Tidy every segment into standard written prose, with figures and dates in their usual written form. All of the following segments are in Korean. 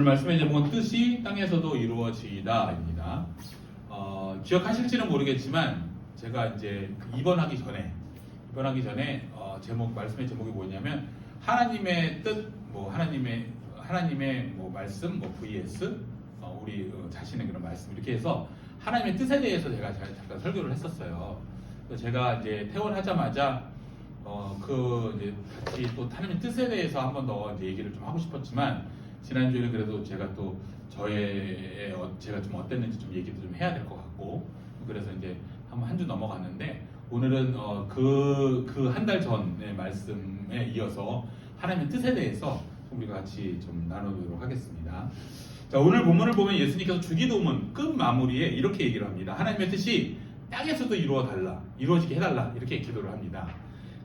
오늘 말씀의 제목은 뜻이 땅에서도 이루어지다입니다. 기억하실지는 모르겠지만 제가 이제 입원하기 전에 말씀의 제목이 뭐냐면 하나님의 뜻, 하나님의 말씀, vs 우리 자신의 그런 말씀 이렇게 해서 하나님의 뜻에 대해서 제가 잠깐 설교를 했었어요. 그래서 제가 이제 퇴원하자마자 이제 같이 또 하나님의 뜻에 대해서 한 번 더 얘기를 좀 하고 싶었지만 지난주에는 그래도 제가 또 제가 좀 어땠는지 좀 얘기도 좀 해야 될 것 같고 그래서 이제 한 주 넘어갔는데 오늘은 그 한 달 전의 말씀에 이어서 하나님의 뜻에 대해서 우리가 같이 좀 나누도록 하겠습니다. 자, 오늘 본문을 보면 예수님께서 주기도문 끝 마무리에 이렇게 얘기를 합니다. 하나님의 뜻이 땅에서도 이루어지게 해달라 이렇게 기도를 합니다.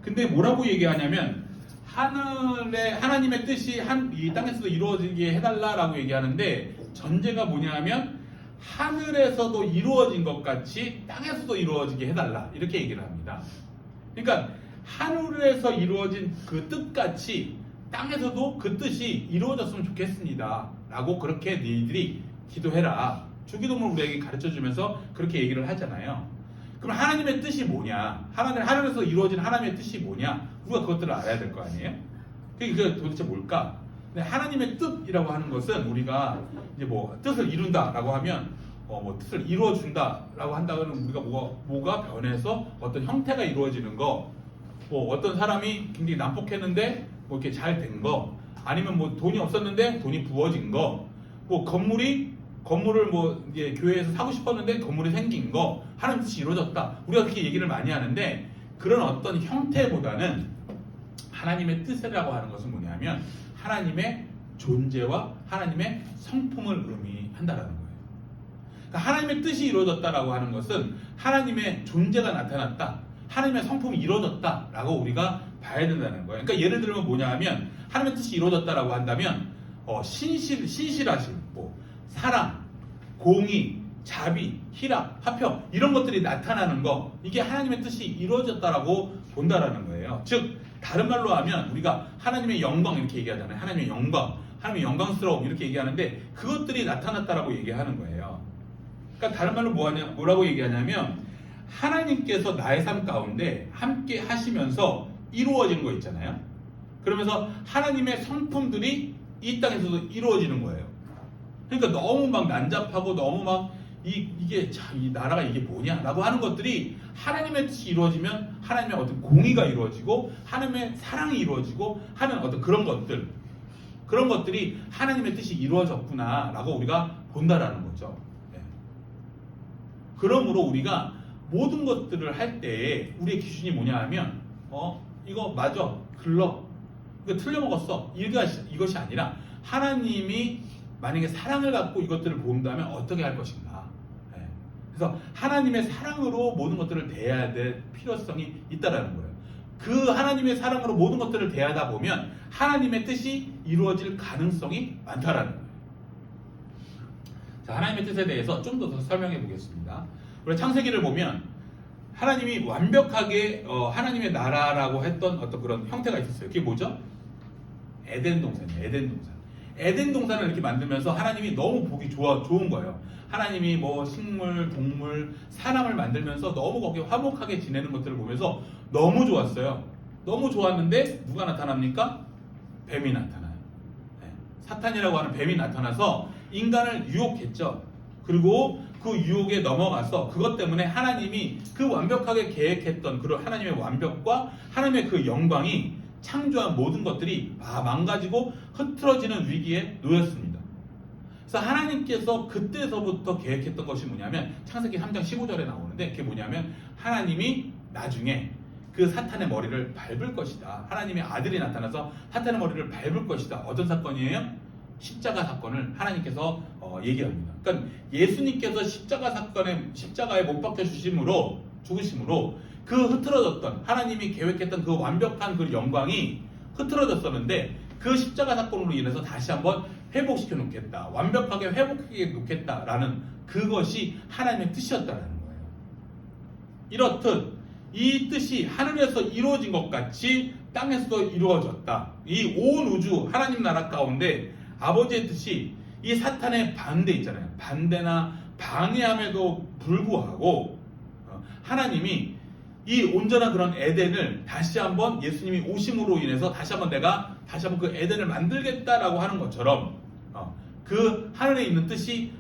근데 뭐라고 얘기하냐면 하나님의 뜻이 이 땅에서도 이루어지게 해달라라고 얘기하는데 전제가 뭐냐면 하늘에서도 이루어진 것 같이 땅에서도 이루어지게 해달라 이렇게 얘기를 합니다. 그러니까 하늘에서 이루어진 그 뜻같이 땅에서도 그 뜻이 이루어졌으면 좋겠습니다 라고 그렇게 너희들이 기도해라. 주기도문을 우리에게 가르쳐주면서 그렇게 얘기를 하잖아요. 그럼 하나님의 뜻이 뭐냐? 하늘에서 이루어진 하나님의 뜻이 뭐냐? 우리가 그것들을 알아야 될 거 아니에요? 그게 도대체 뭘까? 근데 하나님의 뜻이라고 하는 것은 우리가 이제 뜻을 이룬다라고 하면 뜻을 이루어준다라고 한다면 우리가 뭐가 변해서 어떤 형태가 이루어지는 거, 어떤 사람이 굉장히 난폭했는데 이렇게 잘 된 거, 아니면 돈이 없었는데 돈이 부어진 거, 건물을 이제 교회에서 사고 싶었는데 건물이 생긴 거, 하나님 뜻이 이루어졌다. 우리가 그렇게 얘기를 많이 하는데 그런 어떤 형태보다는 하나님의 뜻이라고 하는 것은 뭐냐면 하나님의 존재와 하나님의 성품을 의미한다라는 거예요. 그러니까 하나님의 뜻이 이루어졌다라고 하는 것은 하나님의 존재가 나타났다. 하나님의 성품이 이루어졌다라고 우리가 봐야 된다는 거예요. 그러니까 예를 들면 뭐냐 하면 하나님의 뜻이 이루어졌다라고 한다면 신실하심, 사랑, 공의, 자비, 희락, 화평 이런 것들이 나타나는 거, 이게 하나님의 뜻이 이루어졌다라고 본다라는 거예요. 즉 다른 말로 하면 우리가 하나님의 영광 이렇게 얘기하잖아요. 하나님의 영광, 하나님의 영광스러움 이렇게 얘기하는데 그것들이 나타났다라고 얘기하는 거예요. 그러니까 다른 말로 뭐라고 얘기하냐면 하나님께서 나의 삶 가운데 함께 하시면서 이루어진 거 있잖아요. 그러면서 하나님의 성품들이 이 땅에서도 이루어지는 거예요. 그러니까 너무 난잡하고 너무 이게 참 이 나라가 이게 뭐냐라고 하는 것들이 하나님의 뜻이 이루어지면 하나님의 어떤 공의가 이루어지고 하나님의 사랑이 이루어지고 하는 어떤 그런 것들이 하나님의 뜻이 이루어졌구나라고 우리가 본다라는 거죠. 네. 그러므로 우리가 모든 것들을 할 때 우리의 기준이 뭐냐 하면 이거 맞아, 글러, 이거 틀려먹었어, 이것이 아니라 하나님이 만약에 사랑을 갖고 이것들을 본다면 어떻게 할 것인가. 네. 그래서 하나님의 사랑으로 모든 것들을 대해야 될 필요성이 있다라는 거예요. 그 하나님의 사랑으로 모든 것들을 대하다 보면 하나님의 뜻이 이루어질 가능성이 많다라는 거예요. 자, 하나님의 뜻에 대해서 좀 더 설명해 보겠습니다. 우리 창세기를 보면 하나님이 완벽하게 하나님의 나라라고 했던 어떤 그런 형태가 있었어요. 그게 뭐죠? 에덴 동산이에요. 에덴 동산을 이렇게 만들면서 하나님이 너무 보기 좋은 거예요. 하나님이 식물, 동물, 사람을 만들면서 너무 거기에 화목하게 지내는 것들을 보면서 너무 좋았어요. 너무 좋았는데 누가 나타납니까? 뱀이 나타나요. 네. 사탄이라고 하는 뱀이 나타나서 인간을 유혹했죠. 그리고 그 유혹에 넘어가서 그것 때문에 하나님이 그 완벽하게 계획했던 그런 하나님의 완벽과 하나님의 그 영광이 창조한 모든 것들이 망가지고 흐트러지는 위기에 놓였습니다. 그래서 하나님께서 그때서부터 계획했던 것이 뭐냐면 창세기 3장 15절에 나오는데 그게 뭐냐면 하나님이 나중에 그 사탄의 머리를 밟을 것이다. 하나님의 아들이 나타나서 사탄의 머리를 밟을 것이다. 어떤 사건이에요? 십자가 사건을 하나님께서 얘기합니다. 그러니까 예수님께서 십자가에 못 박혀 죽으심으로 그 흐트러졌던 하나님이 계획했던 그 완벽한 그 영광이 흐트러졌었는데 그 십자가 사건으로 인해서 다시 한번 회복시켜 놓겠다. 완벽하게 회복시켜 놓겠다라는 그것이 하나님의 뜻이었다는 거예요. 이렇듯 이 뜻이 하늘에서 이루어진 것 같이 땅에서도 이루어졌다. 이 온 우주 하나님 나라 가운데 아버지의 뜻이 이 사탄의 반대 있잖아요. 반대나 방해함에도 불구하고 하나님이 이 온전한 그런 에덴을 다시 한번 예수님이 오심으로 인해서 다시 한번 그 에덴을 만들겠다라고 하는 것처럼 그 하늘에 있는 뜻이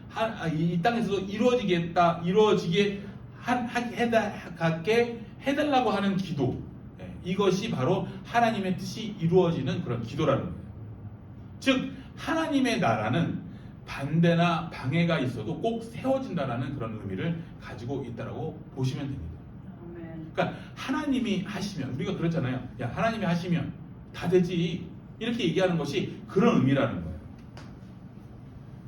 이 땅에서도 이루어지게 해달라고 하는 기도, 이것이 바로 하나님의 뜻이 이루어지는 그런 기도라는 거예요. 즉 하나님의 나라는 반대나 방해가 있어도 꼭 세워진다라는 그런 의미를 가지고 있다라고 보시면 됩니다. 그러니까 하나님이 하시면, 우리가 그렇잖아요. 야, 하나님이 하시면 다 되지, 이렇게 얘기하는 것이 그런 의미라는 거예요.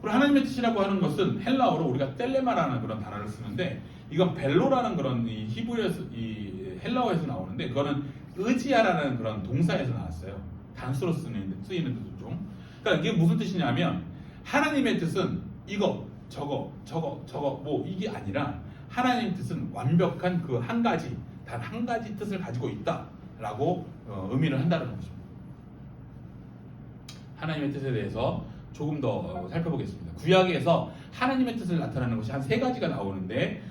그리고 하나님의 뜻이라고 하는 것은 헬라어로 우리가 텔레마라는 그런 단어를 쓰는데, 이건 벨로라는 그런 이 히브리어에서, 이 헬라어에서 나오는데, 그거는 의지하라는 그런 동사에서 나왔어요. 단수로 쓰이는 뜻도 좀. 그러니까 이게 무슨 뜻이냐면, 하나님의 뜻은 이거, 저거 뭐 이게 아니라, 하나님의 뜻은 완벽한 그 한 가지, 단 한 가지 뜻을 가지고 있다라고 의미를 한다는 것입니다. 하나님의 뜻에 대해서 조금 더 살펴보겠습니다. 구약에서 하나님의 뜻을 나타내는 것이 한 세 가지가 나오는데,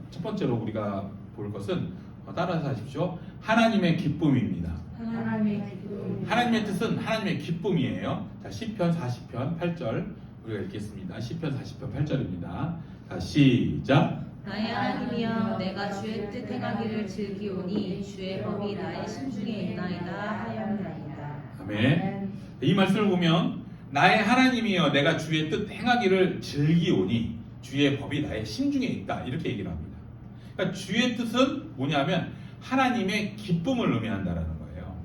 첫 번째로 우리가 볼 것은 따라서 하십시오. 하나님의 기쁨입니다. 하나님의 뜻은 하나님의 기쁨이에요. 자, 시편 40편 8절 우리가 읽겠습니다. 시편 40편 8절입니다. 자, 시작. 나의 하나님이여, 내가 주의 뜻 행하기를 즐기오니 주의 법이 나의 심중에 있나이다 하였나이다. 아멘. 이 말씀을 보면 나의 하나님이여, 내가 주의 뜻 행하기를 즐기오니 주의 법이 나의 심중에 있다, 이렇게 얘기를 합니다. 그러니까 주의 뜻은 뭐냐면 하나님의 기쁨을 의미한다라는 거예요.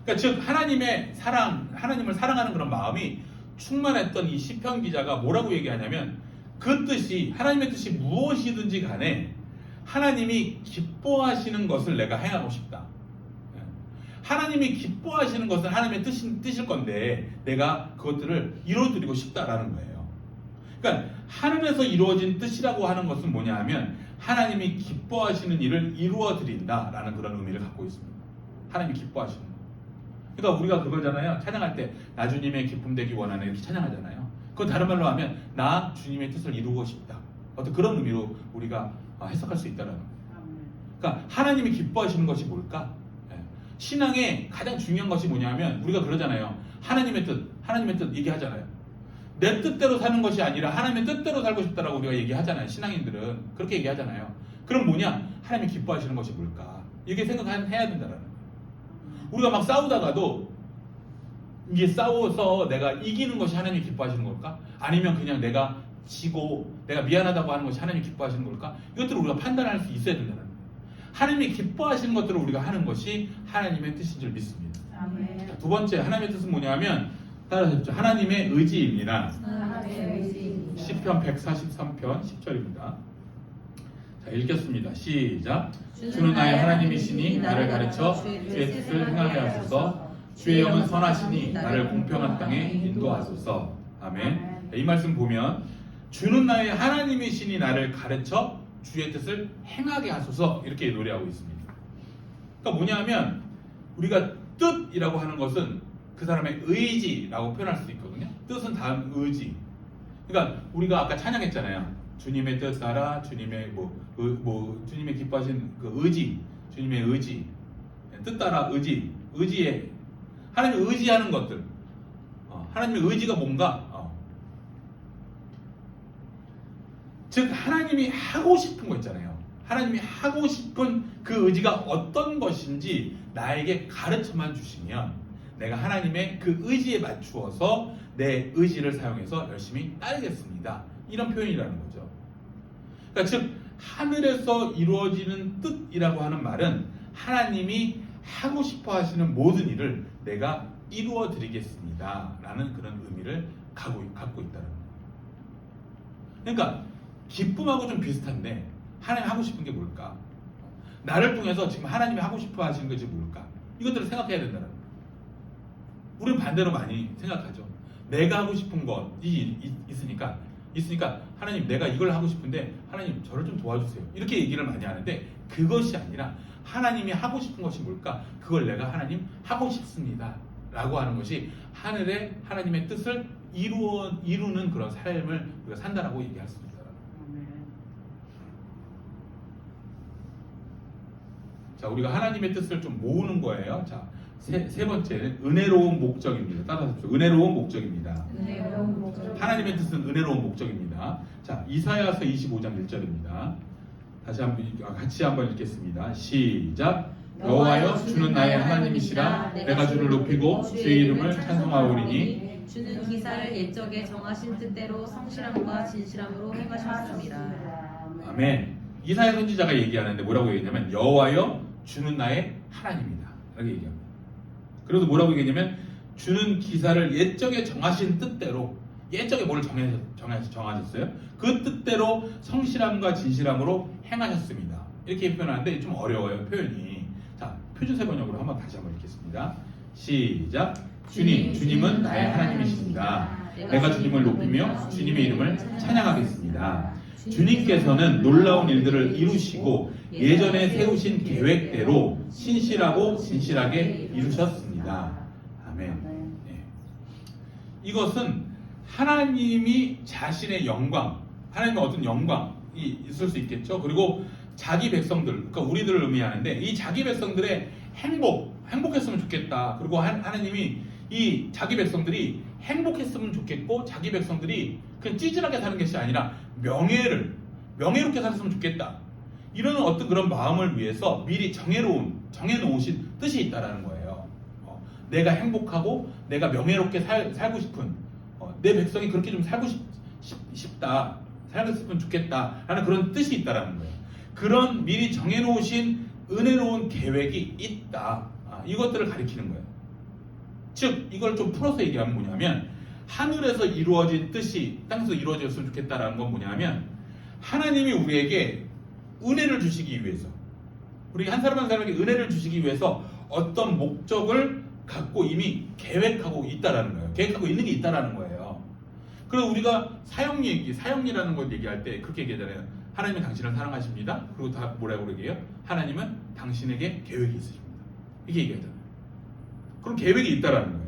그러니까 즉 하나님의 사랑, 하나님을 사랑하는 그런 마음이 충만했던 이 시편 기자가 뭐라고 얘기하냐면, 그 뜻이, 하나님의 뜻이 무엇이든지 간에 하나님이 기뻐하시는 것을 내가 행하고 싶다. 하나님이 기뻐하시는 것은 하나님의 뜻일 건데 내가 그것들을 이루어드리고 싶다라는 거예요. 그러니까 하늘에서 이루어진 뜻이라고 하는 것은 뭐냐 하면 하나님이 기뻐하시는 일을 이루어드린다라는 그런 의미를 갖고 있습니다. 하나님이 기뻐하시는 것. 그러니까 우리가 그거잖아요. 찬양할 때 나 주님의 기쁨 되기 원하네, 이렇게 찬양하잖아요. 그건 다른 말로 하면 나 주님의 뜻을 이루고 싶다, 어떤 그런 의미로 우리가 해석할 수 있다는 거예요. 그러니까 하나님이 기뻐하시는 것이 뭘까? 신앙의 가장 중요한 것이 뭐냐면 우리가 그러잖아요. 하나님의 뜻 얘기하잖아요. 내 뜻대로 사는 것이 아니라 하나님의 뜻대로 살고 싶다라고 우리가 얘기하잖아요. 신앙인들은 그렇게 얘기하잖아요. 그럼 뭐냐? 하나님이 기뻐하시는 것이 뭘까? 이렇게 생각해야 된다는 거예요. 우리가 막 싸우다가도 이게 싸워서 내가 이기는 것이 하나님이 기뻐하시는 걸까? 아니면 그냥 내가 지고 내가 미안하다고 하는 것이 하나님이 기뻐하시는 걸까? 이것들을 우리가 판단할 수 있어야 된다는 거예요. 하나님이 기뻐하시는 것들을 우리가 하는 것이 하나님의 뜻인 줄 믿습니다. 자, 두 번째 하나님의 뜻은 뭐냐면 따라하십시오. 하나님의 의지입니다. 시편 143편 10절입니다. 자, 읽겠습니다. 시작. 주는 나의 하나님이시니 나를 가르쳐 주의 뜻을 행하게 하소서. 주의 영은 선하시니 나를 공평한 땅에 인도하소서. 아멘. 이 말씀 보면 주는 나의 하나님이시니 나를 가르쳐 주의 뜻을 행하게 하소서, 이렇게 노래하고 있습니다. 그러니까 뭐냐면 우리가 뜻이라고 하는 것은 그 사람의 의지라고 표현할 수 있거든요. 뜻은 다음 의지. 그러니까 우리가 아까 찬양했잖아요. 주님의 뜻 따라 주님의 주님의 기뻐하신 그 의지, 주님의 의지, 뜻 따라 의지에 하나님이 의지하는 것들. 하나님의 의지가 뭔가? 즉 하나님이 하고 싶은 거 있잖아요. 하나님이 하고 싶은 그 의지가 어떤 것인지 나에게 가르쳐만 주시면 내가 하나님의 그 의지에 맞추어서 내 의지를 사용해서 열심히 따르겠습니다. 이런 표현이라는 거죠. 그러니까 즉 하늘에서 이루어지는 뜻이라고 하는 말은 하나님이 하고 싶어 하시는 모든 일을 내가 이루어 드리겠습니다 라는 그런 의미를 갖고 있다는 거예요. 그러니까 기쁨하고 좀 비슷한데 하나님이 하고 싶은 게 뭘까? 나를 통해서 지금 하나님이 하고 싶어 하시는 것이 뭘까? 이것들을 생각해야 된다는 거예요. 우리는 반대로 많이 생각하죠. 내가 하고 싶은 것이 있으니까 하나님 내가 이걸 하고 싶은데 하나님 저를 좀 도와주세요, 이렇게 얘기를 많이 하는데 그것이 아니라 하나님이 하고 싶은 것이 뭘까? 그걸 내가 하나님 하고 싶습니다 라고 하는 것이 하늘에 하나님의 뜻을 이루는 그런 삶을 우리가 산다라고 얘기할 수 있다. 자, 우리가 하나님의 뜻을 좀 모으는 거예요. 자, 세 번째는 은혜로운 목적입니다. 따라하십시오. 은혜로운 목적입니다. 은혜로운 목적. 하나님의 뜻은 은혜로운 목적입니다. 자, 이사야서 25장 1절입니다. 같이 한번 읽겠습니다. 시작. 여호와여 주는 나의 하나님이시라. 내가 주를 높이고 주의 이름을 찬송하오리니 주는 기사를 옛적에 정하신 뜻대로 성실함과 진실함으로 행하셨습니다. 아멘. 이사야 선지자가 얘기하는데 뭐라고 얘기하냐면 여호와여 주는 나의 하나님이다 라고 얘기합니다. 그래서 뭐라고 얘기하냐면 주는 기사를 옛적에 정하신 뜻대로, 옛적에 뭘 정하셨어요? 그 뜻대로 성실함과 진실함으로 행하셨습니다. 이렇게 표현하는데 좀 어려워요, 표현이. 자, 표준세 번역으로 다시 한번 읽겠습니다. 시작. 주님은 나의 하나님이십니다. 내가 주님을 높이며 주님의 이름을 찬양하겠습니다. 주님께서는 놀라운 일들을 이루시고 예전에 세우신 계획대로 신실하고 진실하게 이루셨습니다. 아멘. 네. 이것은 하나님이 자신의 영광, 하나님의 어떤 영광이 있을 수 있겠죠. 그리고 자기 백성들, 그러니까 우리들을 의미하는데 이 자기 백성들의 행복했으면 좋겠다. 그리고 하나님이 이 자기 백성들이 행복했으면 좋겠고 자기 백성들이 그냥 찌질하게 사는 것이 아니라 명예롭게 살았으면 좋겠다. 이런 어떤 그런 마음을 위해서 미리 정해놓으신 뜻이 있다라는 거예요. 내가 행복하고 내가 명예롭게 살고 싶은 내 백성이 그렇게 좀 살고 싶다. 살았으면 좋겠다라는 그런 뜻이 있다라는 거예요. 그런 미리 정해놓으신 은혜로운 계획이 있다. 이것들을 가리키는 거예요. 즉 이걸 좀 풀어서 얘기하면 뭐냐면 하늘에서 이루어진 뜻이 땅에서 이루어졌으면 좋겠다라는 건 뭐냐면 하나님이 우리에게 은혜를 주시기 위해서, 우리 한 사람 한 사람에게 은혜를 주시기 위해서 어떤 목적을 갖고 이미 계획하고 있다라는 거예요. 계획하고 있는 게 있다라는 거예요. 그래서 우리가 사형리라는 걸 얘기할 때 그렇게 얘기하잖아요. 하나님은 당신을 사랑하십니다. 그리고 다 뭐라고 얘기해요? 하나님은 당신에게 계획이 있으십니다. 이게 얘기하잖아요. 그런 계획이 있다라는 거예요.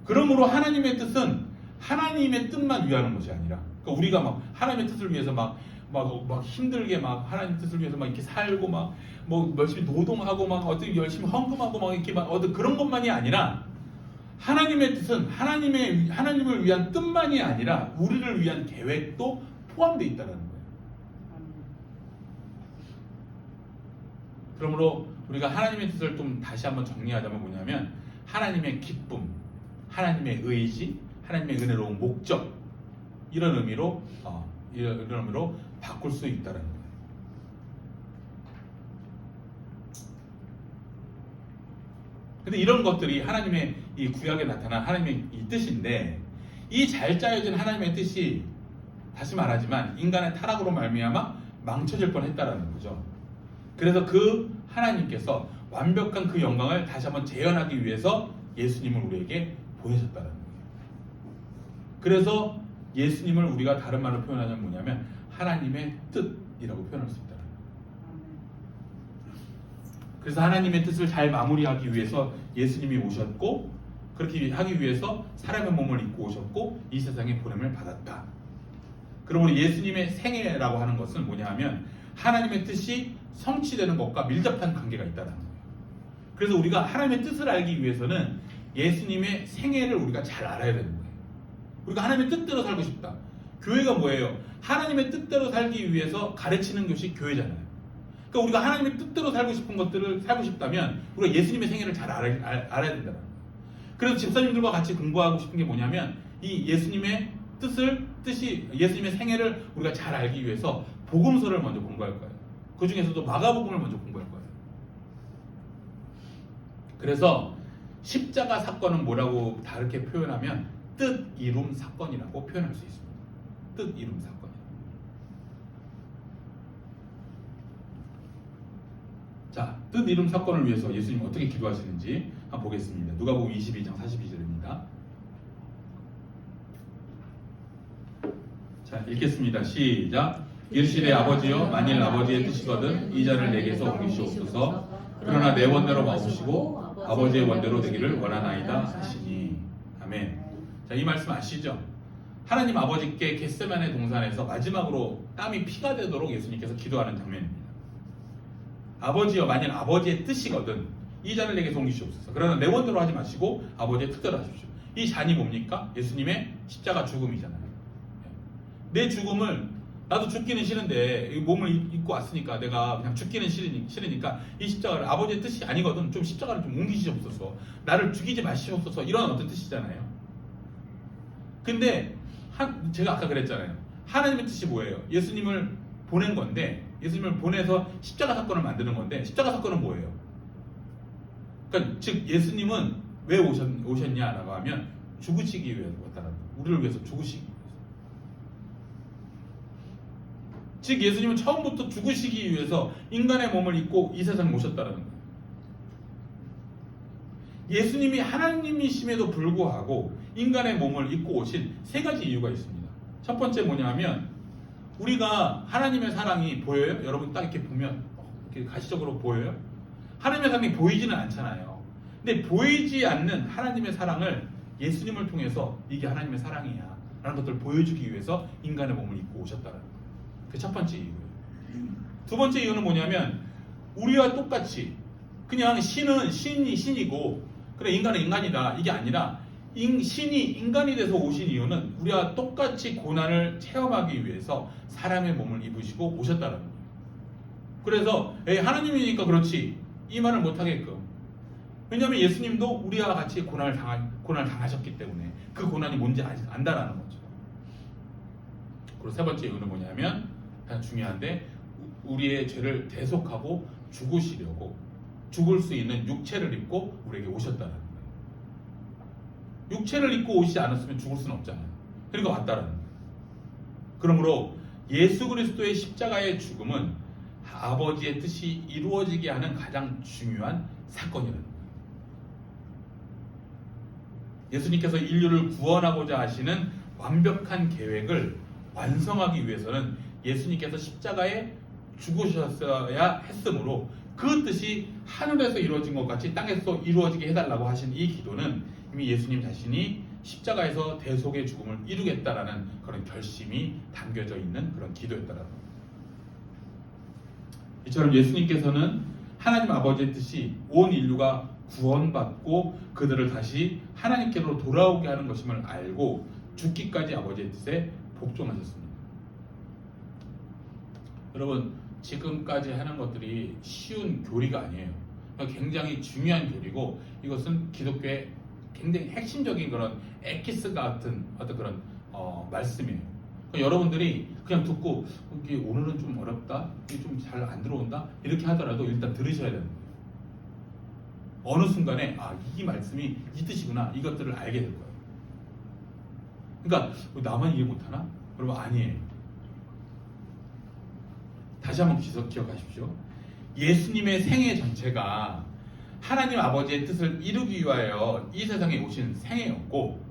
그러므로 하나님의 뜻은 하나님의 뜻만 위하는 것이 아니라, 그러니까 우리가 막 하나님의 뜻을 위해서 막 힘들게 하나님 뜻을 위해서 이렇게 살고 열심히 노동하고 어떻게 열심히 헌금하고 이렇게 어떤 그런 것만이 아니라 하나님의 뜻은 하나님을 위한 뜻만이 아니라 우리를 위한 계획도 포함되어 있다는 거예요. 그러므로 우리가 하나님의 뜻을 좀 다시 한번 정리하자면 뭐냐면 하나님의 기쁨, 하나님의 의지, 하나님의 은혜로운 목적 이런 의미로 바꿀 수 있다는 거예요. 근데 이런 것들이 하나님의 이 구약에 나타난 하나님의 이 뜻인데 이 잘 짜여진 하나님의 뜻이 다시 말하지만 인간의 타락으로 말미암아 망쳐질 뻔했다라는 거죠. 그래서 그 하나님께서 완벽한 그 영광을 다시 한번 재현하기 위해서 예수님을 우리에게 보내셨다는 거예요. 그래서 예수님을 우리가 다른 말로 표현하자면 뭐냐면 하나님의 뜻이라고 표현할 수 있다는 거예요. 그래서 하나님의 뜻을 잘 마무리하기 위해서 예수님이 오셨고 그렇게 하기 위해서 사람의 몸을 입고 오셨고 이 세상에 보냄을 받았다. 그러므로 예수님의 생애라고 하는 것은 뭐냐 하면 하나님의 뜻이 성취되는 것과 밀접한 관계가 있다는 거예요. 그래서 우리가 하나님의 뜻을 알기 위해서는 예수님의 생애를 우리가 잘 알아야 되는 거예요. 우리가 하나님의 뜻대로 살고 싶다. 교회가 뭐예요? 하나님의 뜻대로 살기 위해서 가르치는 것이 교회잖아요. 그러니까 우리가 하나님의 뜻대로 살고 싶은 것들을 살고 싶다면 우리가 예수님의 생애를 잘 알아야 된다는 거예요. 그래서 집사님들과 같이 공부하고 싶은 게 뭐냐면 이 예수님의 예수님의 생애를 우리가 잘 알기 위해서 복음서를 먼저 공부할 거예요. 그 중에서도 마가복음을 먼저 공부할 거예요. 그래서 십자가 사건은 뭐라고 다르게 표현하면 뜻 이룸 사건이라고 표현할 수 있습니다. 뜻 이룸 사건. 자, 뜻 이룸 사건을 위해서 예수님이 어떻게 기도하시는지 한번 보겠습니다. 누가복음 22장 42절입니다. 자, 읽겠습니다. 시작. 이르시되 아버지여 만일 아버지의 뜻이거든 이 자를 내게서 옮기시옵소서. 그러나 내 원대로 마옵시고 아버지의 원대로 되기를 원하나이다 하시니. 아멘. 자, 이 말씀 아시죠? 하나님 아버지께 겟세마네 동산에서 마지막으로 땀이 피가 되도록 예수님께서 기도하는 장면입니다. 아버지여, 만약 아버지의 뜻이거든 이 잔을 내게 옮기시옵소서. 그러나 내 원대로 하지 마시고 아버지의 뜻대로 하십시오. 이 잔이 뭡니까? 예수님의 십자가 죽음이잖아요. 내 죽음을, 나도 죽기는 싫은데 이 몸을 입고 왔으니까 내가 그냥 죽기는 싫으니까 이 십자가를, 아버지의 뜻이 아니거든 좀 십자가를 좀 옮기시옵소서, 나를 죽이지 마시옵소서, 이런 어떤 뜻이잖아요. 근데 제가 아까 그랬잖아요. 하나님의 뜻이 뭐예요? 예수님을 보낸 건데, 예수님을 보내서 십자가 사건을 만드는 건데, 십자가 사건은 뭐예요? 그러니까 즉 예수님은 왜 오셨냐라고 하면 죽으시기 위해서 왔다는 거예요. 우리를 위해서 죽으시기 위해서. 즉 예수님은 처음부터 죽으시기 위해서 인간의 몸을 입고 이 세상에 오셨다는 거예요. 예수님이 하나님이심에도 불구하고 인간의 몸을 입고 오신 세 가지 이유가 있습니다. 첫 번째 뭐냐면, 우리가 하나님의 사랑이 보여요? 여러분 딱 이렇게 보면 이렇게 가시적으로 보여요? 하나님의 사랑이 보이지는 않잖아요. 근데 보이지 않는 하나님의 사랑을 예수님을 통해서 이게 하나님의 사랑이야 라는 것들을 보여주기 위해서 인간의 몸을 입고 오셨다는 거예요. 그 첫 번째 이유예요. 두 번째 이유는 뭐냐면, 우리와 똑같이 그냥 신은 신이고 그래 인간은 인간이다 이게 아니라, 신이 인간이 돼서 오신 이유는 우리와 똑같이 고난을 체험하기 위해서 사람의 몸을 입으시고 오셨다는 거예요. 그래서 하나님이니까 그렇지 이 말을 못하게끔, 왜냐하면 예수님도 우리와 같이 고난을 당하셨기 때문에 그 고난이 뭔지 안다라는 거죠. 그리고 세 번째 이유는 뭐냐면, 가장 중요한데, 우리의 죄를 대속하고 죽으시려고 죽을 수 있는 육체를 입고 우리에게 오셨다는 거예요. 육체를 입고 오시지 않았으면 죽을 수는 없잖아요. 그러니까 왔다라는 거예요. 그러므로 예수 그리스도의 십자가의 죽음은 아버지의 뜻이 이루어지게 하는 가장 중요한 사건이라는 거예요. 예수님께서 인류를 구원하고자 하시는 완벽한 계획을 완성하기 위해서는 예수님께서 십자가에 죽으셨어야 했으므로, 그 뜻이 하늘에서 이루어진 것 같이 땅에서 이루어지게 해달라고 하신 이 기도는 이미 예수님 자신이 십자가에서 대속의 죽음을 이루겠다라는 그런 결심이 담겨져 있는 그런 기도였다라는 겁니다. 이처럼 예수님께서는 하나님 아버지의 뜻이 온 인류가 구원받고 그들을 다시 하나님께로 돌아오게 하는 것임을 알고 죽기까지 아버지의 뜻에 복종하셨습니다. 여러분, 지금까지 하는 것들이 쉬운 교리가 아니에요. 굉장히 중요한 교리고, 이것은 기독교의 굉장히 핵심적인 그런 에키스 같은 어떤 그런 말씀이에요. 그러니까 여러분들이 그냥 듣고 이게 오늘은 좀 어렵다, 이게 좀 잘 안 들어온다 이렇게 하더라도 일단 들으셔야 되는 거예요. 어느 순간에 이 말씀이 이 뜻이구나, 이것들을 알게 될 거예요. 그러니까 나만 이해 못하나? 여러분, 아니에요. 다시 한번 기억하십시오. 예수님의 생애 전체가 하나님 아버지의 뜻을 이루기 위하여 이 세상에 오신 생애였고,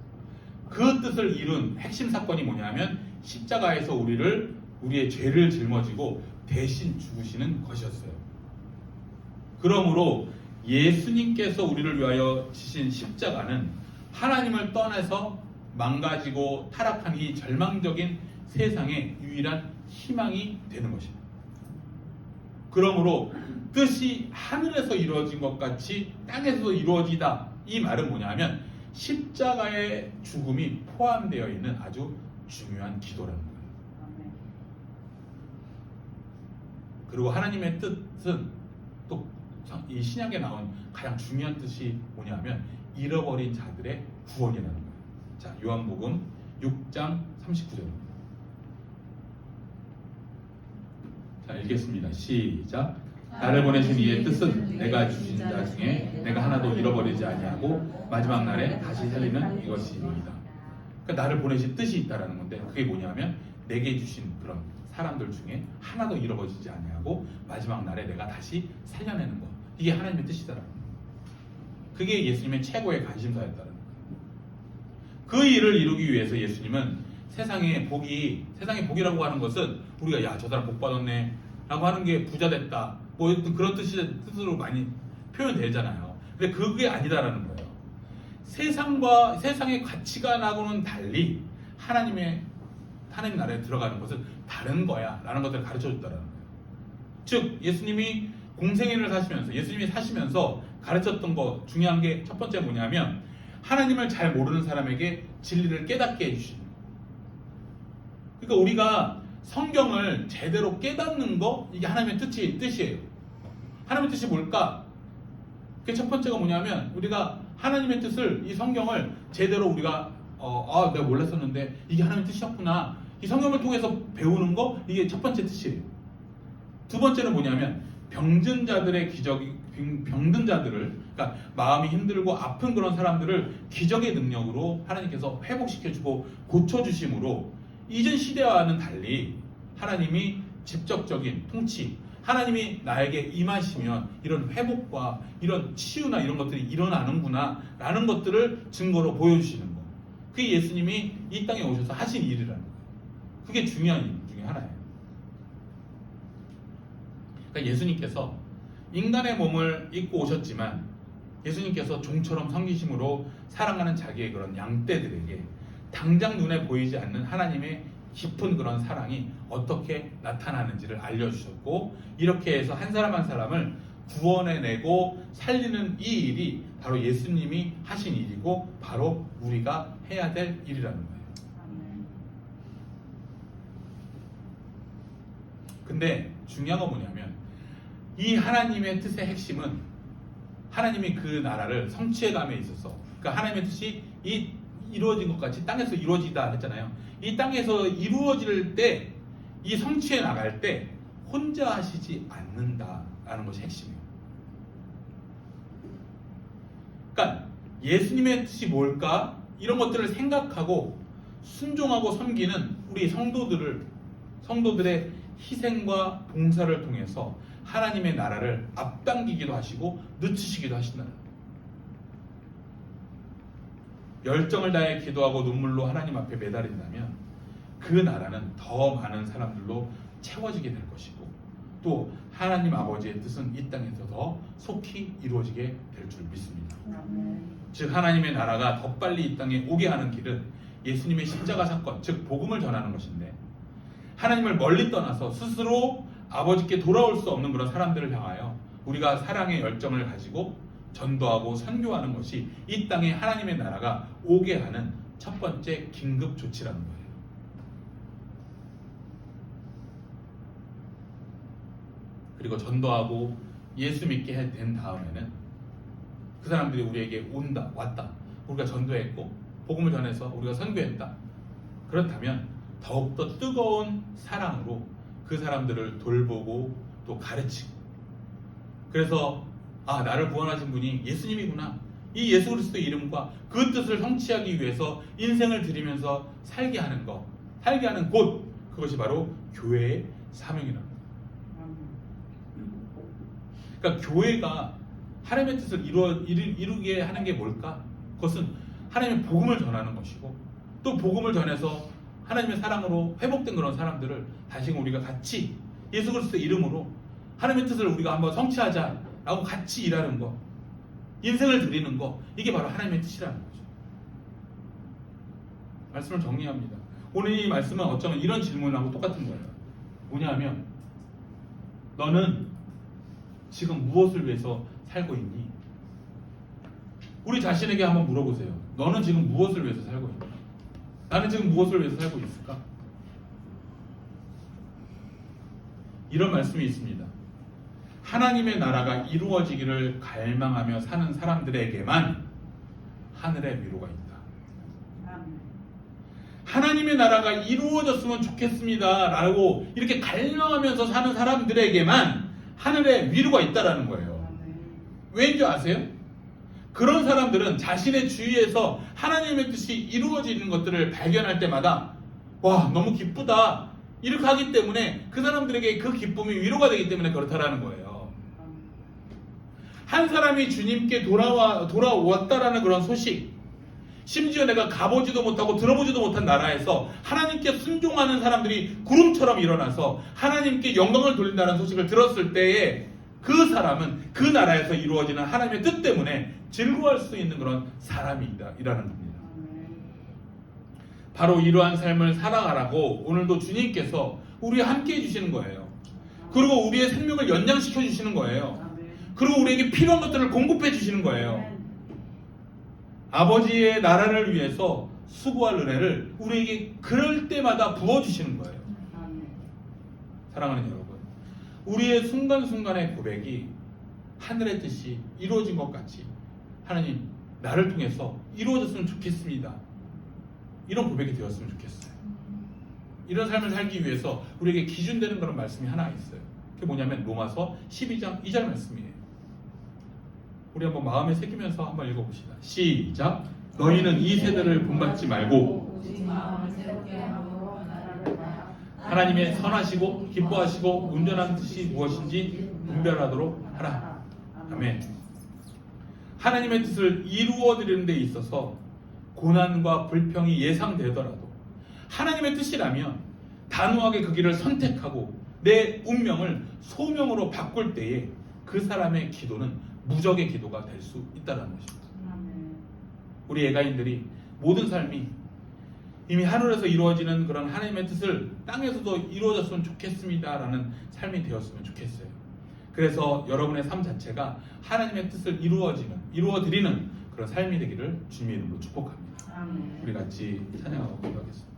그 뜻을 이룬 핵심 사건이 뭐냐면 십자가에서 우리의 죄를 짊어지고 대신 죽으시는 것이었어요. 그러므로 예수님께서 우리를 위하여 지신 십자가는 하나님을 떠나서 망가지고 타락한 이 절망적인 세상의 유일한 희망이 되는 것입니다. 그러므로 뜻이 하늘에서 이루어진 것 같이 땅에서도 이루어지다, 이 말은 뭐냐면 십자가의 죽음이 포함되어 있는 아주 중요한 기도라는 거예요. 그리고 하나님의 뜻은 또 이 신약에 나온 가장 중요한 뜻이 뭐냐면 잃어버린 자들의 구원이라는 거예요. 자, 요한복음 6장 39절입니다. 자, 읽겠습니다. 시작. 나를 보내신 이의 뜻은 내가 주신 자 중에 내가 하나도 잃어버리지 아니하고 마지막 날에 다시 살리는 이것입니다. 그러니까 나를 보내신 뜻이 있다라는 건데, 그게 뭐냐면 내게 주신 그런 사람들 중에 하나도 잃어버리지 아니하고 마지막 날에 내가 다시 살려내는 것, 이게 하나님의 뜻이다라는 거예요. 그게 예수님의 최고의 관심사였다는 거예요. 그 일을 이루기 위해서 예수님은 세상의 복이라고 하는 것은 우리가 저 사람 복 받았네 라고 하는 게 부자 됐다, 뭐 그런 뜻으로 많이 표현되잖아요. 근데 그게 아니다라는 거예요. 세상의 가치관하고는 달리 하나님 나라에 들어가는 것은 다른 거야 라는 것들을 가르쳐 줬다는 거예요. 즉 예수님이 공생애를 사시면서 예수님이 사시면서 가르쳤던 거 중요한 게 첫 번째 뭐냐면 하나님을 잘 모르는 사람에게 진리를 깨닫게 해주시는 거예요. 그러니까 우리가 성경을 제대로 깨닫는 거 이게 하나님의 뜻이에요. 하나님의 뜻이 뭘까? 그 첫 번째가 뭐냐면 우리가 하나님의 뜻을 이 성경을 제대로 우리가 내가 몰랐었는데 이게 하나님의 뜻이었구나. 이 성경을 통해서 배우는 거 이게 첫 번째 뜻이에요. 두 번째는 뭐냐면 병든 자들을 그러니까 마음이 힘들고 아픈 그런 사람들을 기적의 능력으로 하나님께서 회복시켜주고 고쳐주심으로 이전 시대와는 달리 하나님이 직접적인 통치, 하나님이 나에게 임하시면 이런 회복과 이런 치유나 이런 것들이 일어나는구나 라는 것들을 증거로 보여주시는 거. 그게 예수님이 이 땅에 오셔서 하신 일이라는 거예요. 그게 중요한 일 중에 하나예요. 그러니까 예수님께서 인간의 몸을 입고 오셨지만 예수님께서 종처럼 섬기심으로 사랑하는 자기의 그런 양떼들에게 당장 눈에 보이지 않는 하나님의 깊은 그런 사랑이 어떻게 나타나는지를 알려주셨고 이렇게 해서 한 사람 한 사람을 구원해내고 살리는 이 일이 바로 예수님이 하신 일이고 바로 우리가 해야 될 일이라는 거예요. 근데 중요한 건 뭐냐면 이 하나님의 뜻의 핵심은 하나님이 그 나라를 성취해감에 있어서 그러니까 하나님의 뜻이 이루어진 것 같이 땅에서 이루어지다 했잖아요. 이 땅에서 이루어질 때 이 성취해 나갈 때 혼자 하시지 않는다라는 것이 핵심이에요. 그러니까 예수님의 뜻이 뭘까? 이런 것들을 생각하고 순종하고 섬기는 우리 성도들의 희생과 봉사를 통해서 하나님의 나라를 앞당기기도 하시고 늦추시기도 하신다는 거예요. 열정을 다해 기도하고 눈물로 하나님 앞에 매달린다면 그 나라는 더 많은 사람들로 채워지게 될 것이고 또 하나님 아버지의 뜻은 이 땅에서 더 속히 이루어지게 될 줄 믿습니다. 즉 하나님의 나라가 더 빨리 이 땅에 오게 하는 길은 예수님의 십자가 사건, 즉 복음을 전하는 것인데 하나님을 멀리 떠나서 스스로 아버지께 돌아올 수 없는 그런 사람들을 향하여 우리가 사랑의 열정을 가지고 전도하고 선교하는 것이 이 땅에 하나님의 나라가 오게 하는 첫 번째 긴급 조치라는 거예요. 그리고 전도하고 예수 믿게 된 다음에는 그 사람들이 우리에게 왔다. 우리가 전도했고 복음을 전해서 우리가 선교했다. 그렇다면 더욱더 뜨거운 사랑으로 그 사람들을 돌보고 또 가르치고 그래서 나를 구원하신 분이 예수님이구나. 이 예수 그리스도의 이름과 그 뜻을 성취하기 위해서 인생을 드리면서 살게 하는 곳 그것이 바로 교회의 사명이라는 거예요. 그러니까 교회가 하나님의 뜻을 이루게 하는 게 뭘까? 그것은 하나님의 복음을 전하는 것이고 또 복음을 전해서 하나님의 사랑으로 회복된 그런 사람들을 다시금 우리가 같이 예수 그리스도의 이름으로 하나님의 뜻을 우리가 한번 성취하자라고 같이 일하는 것, 인생을 드리는 것, 이게 바로 하나님의 뜻이라는 거죠. 말씀을 정리합니다. 오늘 이 말씀은 어쩌면 이런 질문하고 똑같은 거예요. 뭐냐면 너는 지금 무엇을 위해서 살고 있니? 우리 자신에게 한번 물어보세요. 너는 지금 무엇을 위해서 살고 있니? 나는 지금 무엇을 위해서 살고 있을까? 이런 말씀이 있습니다. 하나님의 나라가 이루어지기를 갈망하며 사는 사람들에게만 하늘의 위로가 있다. 하나님의 나라가 이루어졌으면 좋겠습니다 라고 이렇게 갈망하면서 사는 사람들에게만 하늘의 위로가 있다라는 거예요. 왜인 줄 아세요? 그런 사람들은 자신의 주위에서 하나님의 뜻이 이루어지는 것들을 발견할 때마다 와 너무 기쁘다 이렇게 하기 때문에 그 사람들에게 그 기쁨이 위로가 되기 때문에 그렇다라는 거예요. 한 사람이 주님께 돌아왔다라는 그런 소식, 심지어 내가 가보지도 못하고 들어보지도 못한 나라에서 하나님께 순종하는 사람들이 구름처럼 일어나서 하나님께 영광을 돌린다는 소식을 들었을 때에 그 사람은 그 나라에서 이루어지는 하나님의 뜻 때문에 즐거워할 수 있는 그런 사람이라는 겁니다. 바로 이러한 삶을 살아가라고 오늘도 주님께서 우리와 함께 해주시는 거예요. 그리고 우리의 생명을 연장시켜 주시는 거예요. 그리고 우리에게 필요한 것들을 공급해 주시는 거예요. 아버지의 나라를 위해서 수고할 은혜를 우리에게 그럴 때마다 부어주시는 거예요. 사랑하는 여러분, 우리의 순간순간의 고백이 하늘의 뜻이 이루어진 것 같이 하나님 나를 통해서 이루어졌으면 좋겠습니다. 이런 고백이 되었으면 좋겠어요. 이런 삶을 살기 위해서 우리에게 기준되는 그런 말씀이 하나 있어요. 그게 뭐냐면 로마서 12장 2절 말씀이에요. 우리 한번 마음에 새기면서 한번 읽어봅시다. 시작. 너희는 이 세대를 본받지 말고 하나님의 선하시고 기뻐하시고 온전한 뜻이 무엇인지 분별하도록 하라. 아멘. 하나님의 뜻을 이루어드리는 데 있어서 고난과 불평이 예상되더라도 하나님의 뜻이라면 단호하게 그 길을 선택하고 내 운명을 소명으로 바꿀 때에 그 사람의 기도는 무적의 기도가 될 수 있다는 것입니다. 우리 애가인들이 모든 삶이 이미 하늘에서 이루어지는 그런 하나님의 뜻을 땅에서도 이루어졌으면 좋겠습니다 라는 삶이 되었으면 좋겠어요. 그래서 여러분의 삶 자체가 하나님의 뜻을 이루어드리는 그런 삶이 되기를 주님의 이름으로 축복합니다. 우리 같이 찬양하고 기도하겠습니다.